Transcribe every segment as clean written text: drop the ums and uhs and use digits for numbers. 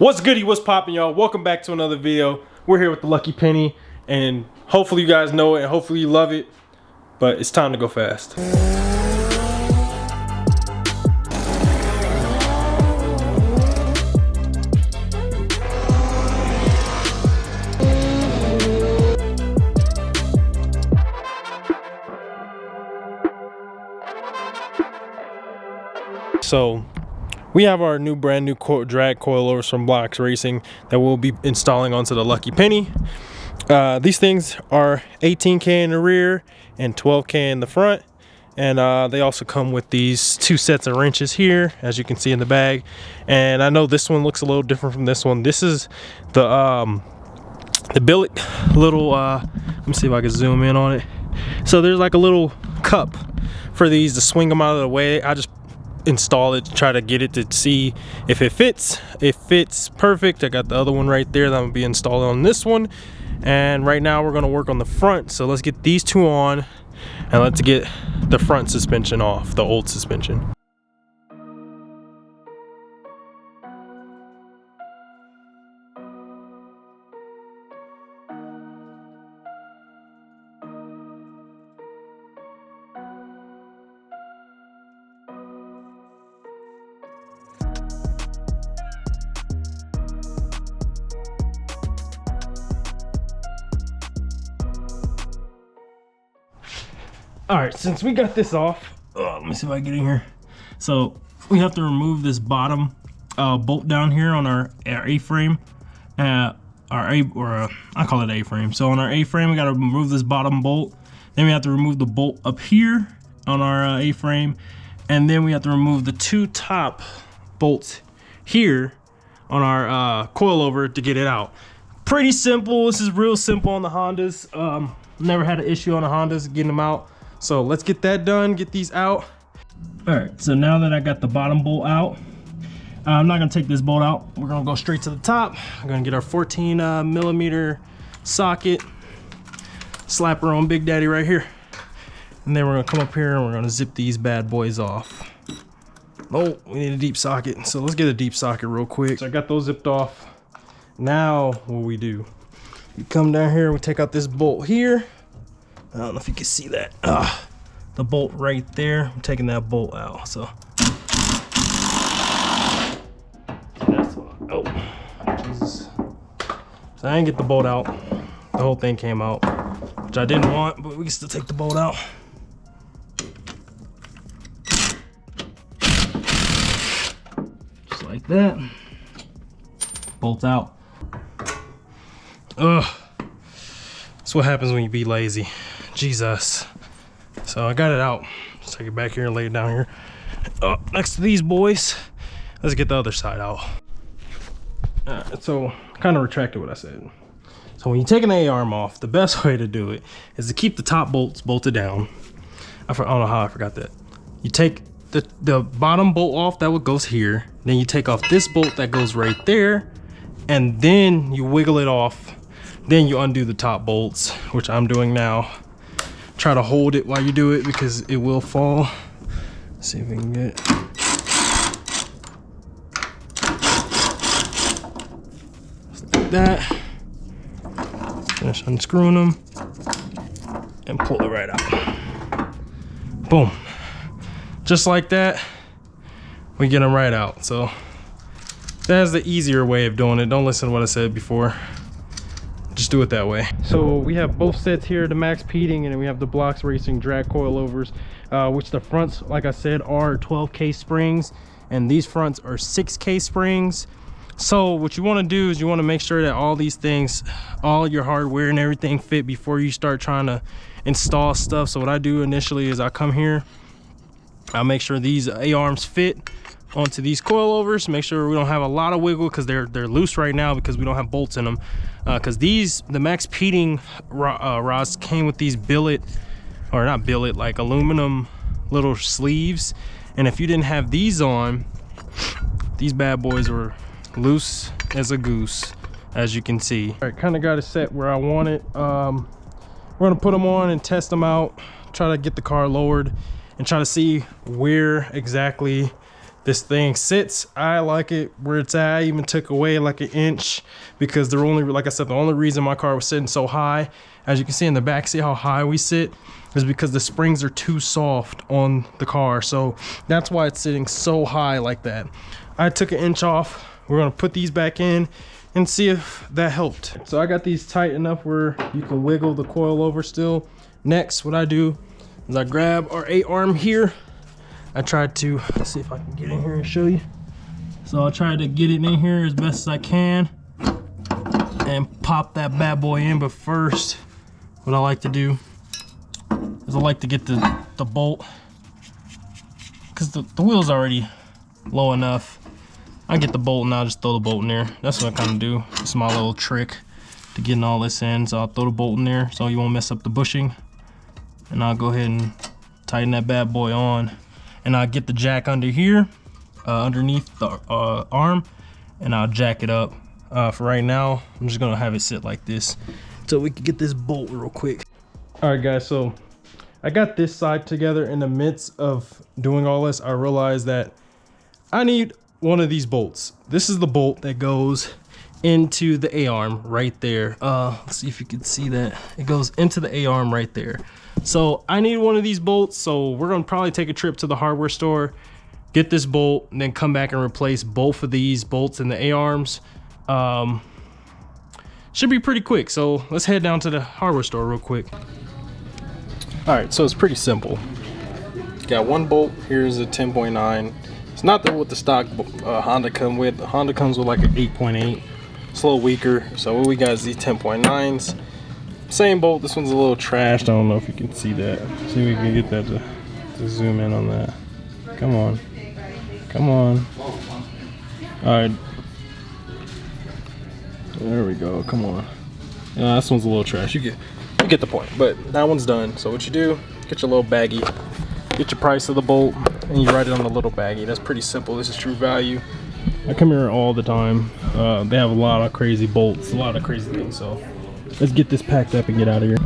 What's goody, what's poppin', y'all? Welcome back to another video. We're here with the Lucky Penny, and hopefully you guys know it and hopefully you love it, but it's time to go fast. So we have our brand new drag coilovers from Blox Racing that we'll be installing onto the Lucky Penny. These things are 18K in the rear and 12K in the front, and they also come with these two sets of wrenches here, as you can see in the bag. And I know this one looks a little different from this one. This is the billet little let me see if I can zoom in on it. So there's like a little cup for these to swing them out of the way. I just install it to try to get it to see if it fits. It fits perfect. I got the other one right there that I'm gonna be installing on this one, and right now we're gonna work on the front. So let's get these two on and let's get the front suspension off, the old suspension. All right, since we got this off, let me see if I can get in here. So we have to remove this bottom bolt down here on our A-frame, I call it A-frame. So on our A-frame, we got to remove this bottom bolt. Then we have to remove the bolt up here on our A-frame, and then we have to remove the two top bolts here on our coilover to get it out. Pretty simple. This is real simple on the Hondas. Never had an issue on the Hondas getting them out. So let's get that done, get these out. All right, so now that I got the bottom bolt out, I'm not gonna take this bolt out. We're gonna go straight to the top. I'm gonna get our 14 millimeter socket, slap her on Big Daddy right here. And then we're gonna come up here and we're gonna zip these bad boys off. Oh, we need a deep socket. So let's get a deep socket real quick. So I got those zipped off. Now what we do, we come down here, we take out this bolt here. I don't know if you can see that. The bolt right there. I'm taking that bolt out. So that's one. Oh, Jesus. So I didn't get the bolt out. The whole thing came out, which I didn't want, but we can still take the bolt out. Just like that. Bolt out. Ugh. That's what happens when you be lazy. Jesus. So I got it out. Let's take it back here and lay it down here. Next to these boys. Let's get the other side out. Alright, so kind of retracted what I said. So when you take an A-arm off, the best way to do it is to keep the top bolts bolted down. I don't know how I forgot that. You take the bottom bolt off, that what goes here. Then you take off this bolt that goes right there, and then you wiggle it off. Then you undo the top bolts, which I'm doing now. Try to hold it while you do it because it will fall. Let's see if we can get it. Just like that. Finish unscrewing them and pull it right out. Boom. Just like that, we get them right out. So that's the easier way of doing it. Don't listen to what I said before. Just do it that way. So we have both sets here, the Max Peating, and then we have the Blox Racing drag coilovers, which the fronts, like I said, are 12K springs, and these fronts are 6K springs. So what you want to do is you want to make sure that all these things, all your hardware and everything fit before you start trying to install stuff. So what I do initially is I come here, I'll make sure these A-arms fit onto these coilovers, make sure we don't have a lot of wiggle because they're loose right now because we don't have bolts in them, because the Max Peating rods came with these billet, or not billet, like aluminum little sleeves, and if you didn't have these on, these bad boys were loose as a goose, as you can see. All right, kind of got it set where I want it. We're gonna put them on and test them out, try to get the car lowered and try to see where exactly this thing sits. I like it where it's at. I even took away like an inch because they're only, like I said, the only reason my car was sitting so high, as you can see in the back, see how high we sit, is because the springs are too soft on the car. So that's why it's sitting so high like that. I took an inch off. We're gonna put these back in and see if that helped. So I got these tight enough where you can wiggle the coil over still. Next, what I do is I grab our 8-arm here. I tried to, let's see if I can get in here and show you. So I'll try to get it in here as best as I can and pop that bad boy in. But first, what I like to do is I like to get the bolt, because the wheel's already low enough. I get the bolt and I'll just throw the bolt in there. That's what I kind of do. It's my little trick to getting all this in. So I'll throw the bolt in there so you won't mess up the bushing. And I'll go ahead and tighten that bad boy on. And I'll get the jack under here, underneath the arm, and I'll jack it up. For right now, I'm just gonna have it sit like this so we can get this bolt real quick. All right, guys, so I got this side together. In the midst of doing all this, I realized that I need one of these bolts. This is the bolt that goes into the A-arm right there. Let's see if you can see that. It goes into the A-arm right there. So I need one of these bolts. So we're gonna probably take a trip to the hardware store, get this bolt, and then come back and replace both of these bolts in the A-arms. Should be pretty quick. So let's head down to the hardware store real quick. All right, so it's pretty simple. Got one bolt. Here's a 10.9. It's not what the stock Honda come with. The Honda comes with like an 8.8. It's a little weaker. So what we got is these 10.9s. Same bolt. This one's a little trashed. I don't know if you can see that. See if we can get that to zoom in on that. Come on. Come on. All right. There we go. Come on. This one's a little trash. You get the point. But that one's done. So what you do, get your little baggie, get your price of the bolt, and you write it on the little baggie. That's pretty simple. This is True Value. I come here all the time. They have a lot of crazy bolts, a lot of crazy things. So let's get this packed up and get out of here.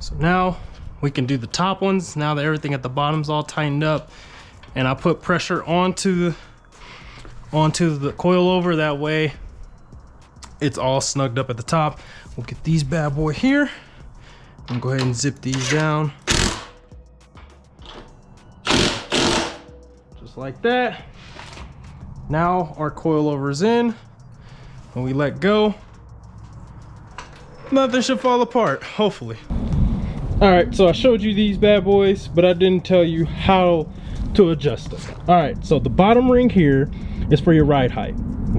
So now we can do the top ones. Now that everything at the bottom's all tightened up, and I put pressure onto the coilover, that way it's all snugged up at the top. We'll get these bad boy here and go ahead and zip these down just like that. Now our coilover is in. When we let go, nothing should fall apart, hopefully. All right, so I showed you these bad boys, but I didn't tell you how to adjust them. All right, so the bottom ring here is for your ride height,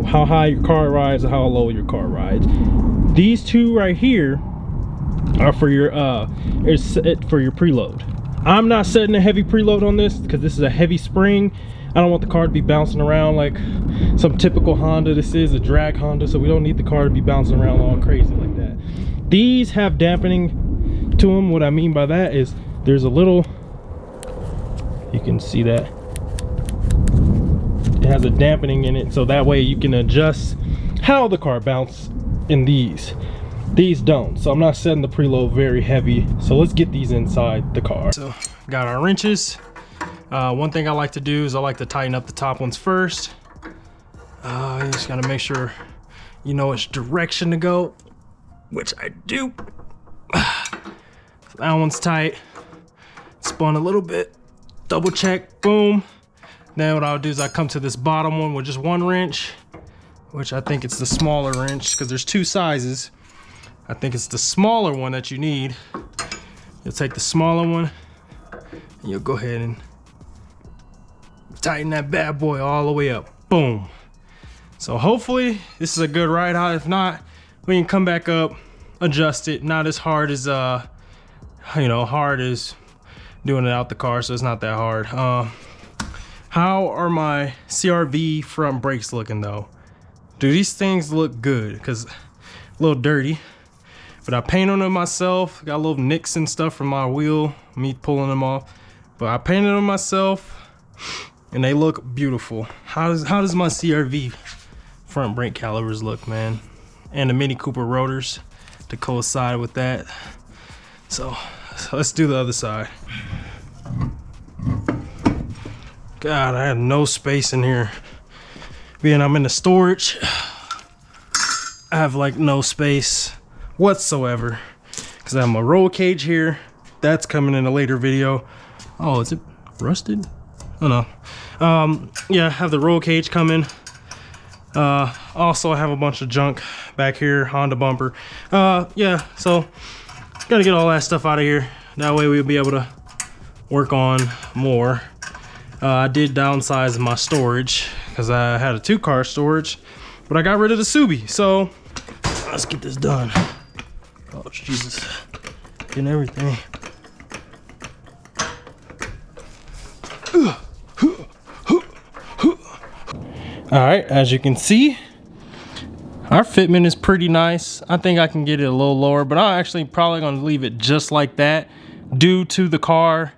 how high your car rides and how low your car rides. These two right here are for your for your preload. I'm not setting a heavy preload on this because this is a heavy spring. I don't want the car to be bouncing around like some typical Honda. This is a drag Honda, so we don't need the car to be bouncing around all crazy like that. These have dampening to them. What I mean by that is there's a little, you can see that it has a dampening in it, so that way you can adjust how the car bounces in these don't. So I'm not setting the preload very heavy. So let's get these inside the car. So got our wrenches. One thing I like to do is I like to tighten up the top ones first. You just gotta make sure you know which direction to go, which I do. So that one's tight. Spun a little bit, double check, boom. Then what I'll do is I come to this bottom one with just one wrench, which I think it's the smaller wrench because there's two sizes. I think it's the smaller one that you need. You'll take the smaller one and you'll go ahead and tighten that bad boy all the way up, boom. So hopefully this is a good ride out. If not, we can come back up, adjust it. Not as hard as hard as doing it out the car, so it's not that hard. How are my CRV front brakes looking though? Do these things look good? Because a little dirty, but I painted them myself. Got little nicks and stuff from my wheel, me pulling them off, but I painted them myself and they look beautiful. How does my CRV front brake calipers look, man. And the Mini Cooper rotors to coincide with that. So let's do the other side. God, I have no space in here. Being I'm in the storage, I have like no space whatsoever. Because I have my roll cage here. That's coming in a later video. Oh, is it rusted? Oh no. Yeah, I have the roll cage coming. Also I have a bunch of junk back here, Honda bumper. Yeah, so gotta get all that stuff out of here. That way we'll be able to work on more. I did downsize my storage because I had a 2-car storage, but I got rid of the Subi. So let's get this done. Oh Jesus, getting everything. All right, as you can see, our fitment is pretty nice. I think I can get it a little lower, but I'm actually probably gonna leave it just like that due to the car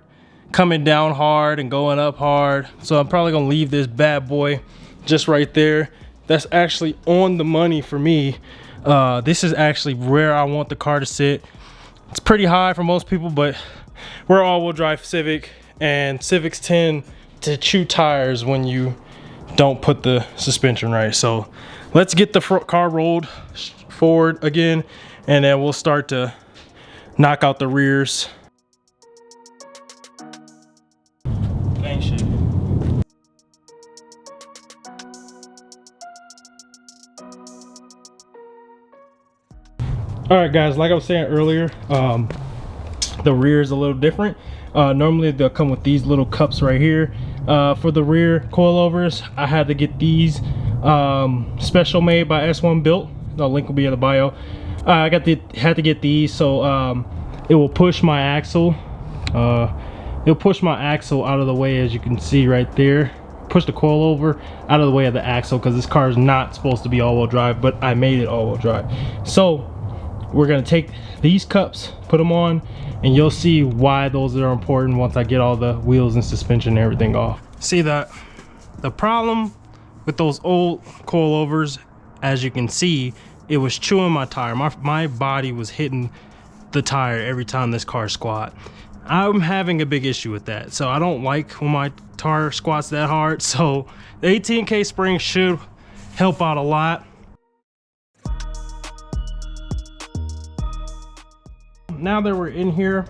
coming down hard and going up hard. So I'm probably gonna leave this bad boy just right there. That's actually on the money for me. This is actually where I want the car to sit. It's pretty high for most people, but we're all-wheel drive Civic, and Civics tend to chew tires when you don't put the suspension right. So let's get the car rolled forward again, and then we'll start to knock out the rears. Ain't shit. All right guys, like I was saying earlier, the rear is a little different. Normally they'll come with these little cups right here. For the rear coilovers, I had to get these special made by S1 Built. The link will be in the bio. I had to get these so it will push my axle. It'll push my axle out of the way, as you can see right there. Push the coilover out of the way of the axle, because this car is not supposed to be all-wheel drive, but I made it all-wheel drive. So we're gonna take these cups, put them on, and you'll see why those are important once I get all the wheels and suspension and everything off. See that the problem with those old coilovers, as you can see, it was chewing my tire. My body was hitting the tire every time this car squat. I'm having a big issue with that. So I don't like when my tire squats that hard. So the 18K spring should help out a lot. Now that we're in here,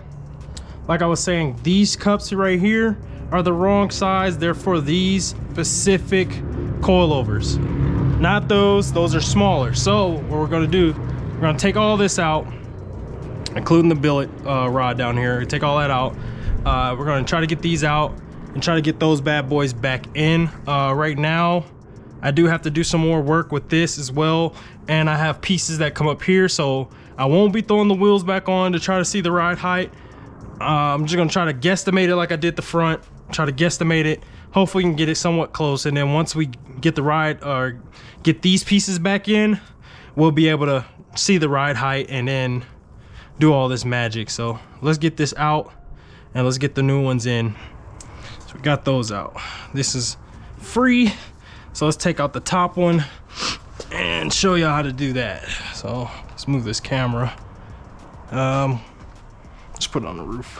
like I was saying, these cups right here are the wrong size. They're for these specific coilovers, not those. Those are smaller. So what we're gonna do, we're gonna take all this out, including the billet rod down here. Take all that out. We're gonna try to get these out and try to get those bad boys back in. Right now, I do have to do some more work with this as well, and I have pieces that come up here, so I won't be throwing the wheels back on to try to see the ride height. I'm just gonna try to guesstimate it like I did the front. Try to guesstimate it. Hopefully we can get it somewhat close, and then once we get the ride or get these pieces back in, we'll be able to see the ride height and then do all this magic. So let's get this out and let's get the new ones in. So we got those out. This is free. So let's take out the top one and show you how to do that. So let's move this camera. Let's put it on the roof.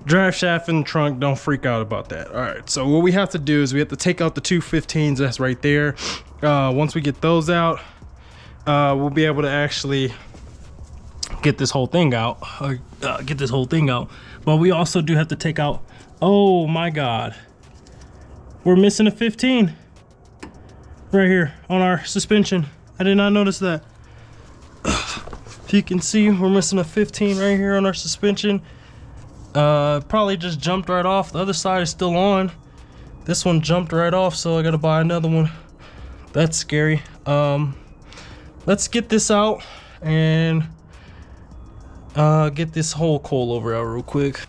Drive shaft in the trunk, don't freak out about that. All right, so what we have to do is we have to take out the two 15s that's right there. Once we get those out, we'll be able to actually get this whole thing out. But we also do have to take out, oh my God, we're missing a 15 right here on our suspension. I did not notice that. If you can see, we're missing a 15 right here on our suspension. Probably just jumped right off. The other side is still on. This one jumped right off, so I gotta buy another one. That's scary. Let's get this out and get this whole coilover out real quick.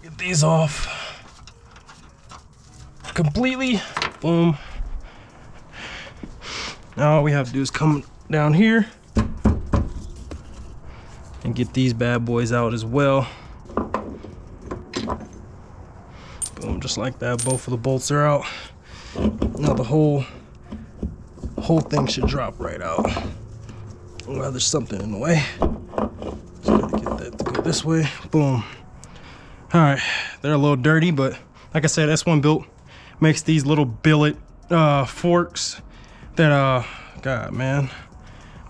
Get these off completely. Boom. Now all we have to do is come down here and get these bad boys out as well. Boom, just like that, both of the bolts are out. Now the whole thing should drop right out. Well, there's something in the way. Just gotta get that to go this way. Boom. All right, they're a little dirty, but like I said, S1 Built makes these little billet forks that God, man,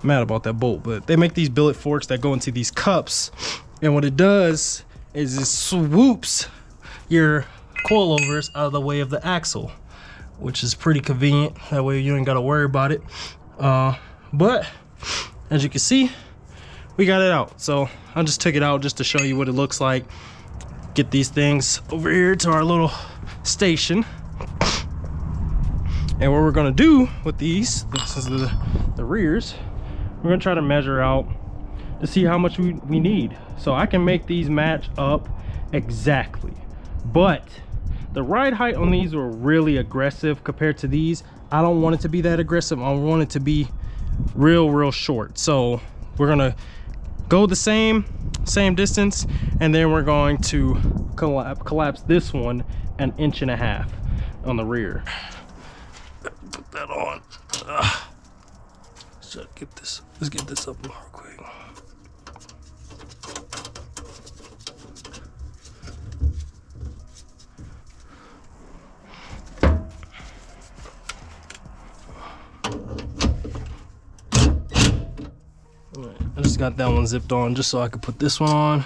I'm mad about that bolt, but they make these billet forks that go into these cups, and what it does is it swoops your coilovers out of the way of the axle, which is pretty convenient. That way you ain't gotta worry about it. But as you can see, we got it out. So I just took it out just to show you what it looks like. Get these things over here to our little station. And what we're gonna do with these, this is the rears, we're gonna try to measure out to see how much we need. So I can make these match up exactly. But the ride height on these were really aggressive compared to these. I don't want it to be that aggressive. I want it to be real short. So we're gonna go the same distance, and then we're going to collapse this one 1.5 inches on the rear. Put that on. So let's get this up real quick. I just got that one zipped on just so I could put this one on.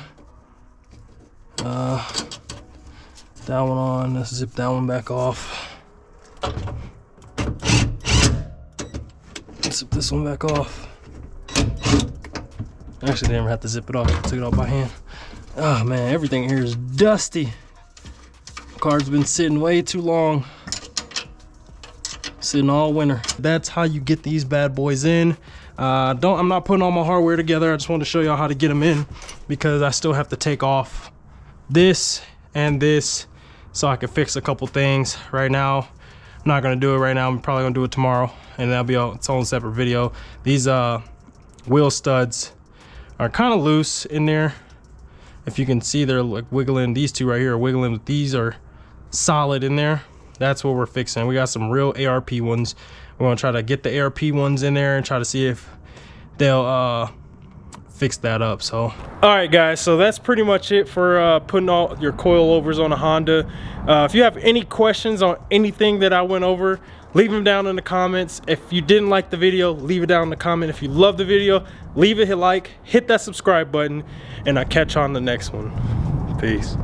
That one on. Let's zip that one back off. Zip this one back off. Actually, didn't even have to zip it off. I took it off by hand. Oh man, everything here is dusty. Car's been sitting way too long. Sitting all winter. That's how you get these bad boys in. I'm not putting all my hardware together. I just wanted to show y'all how to get them in, because I still have to take off this and this so I can fix a couple things. Right now, I'm not gonna do it right now. I'm probably gonna do it tomorrow, and that'll be its own separate video. These wheel studs are kind of loose in there. If you can see, they're like wiggling. These two right here are wiggling, but these are solid in there. That's what we're fixing. We got some real ARP ones. We're gonna try to get the ARP ones in there and try to see if they'll fix that up. So all right guys, so that's pretty much it for putting all your coilovers on a Honda. If you have any questions on anything that I went over, leave them down in the comments. If you didn't like the video, leave it down in the comment. If you love the video, leave it a like, hit that subscribe button, and I'll catch you on the next one. Peace.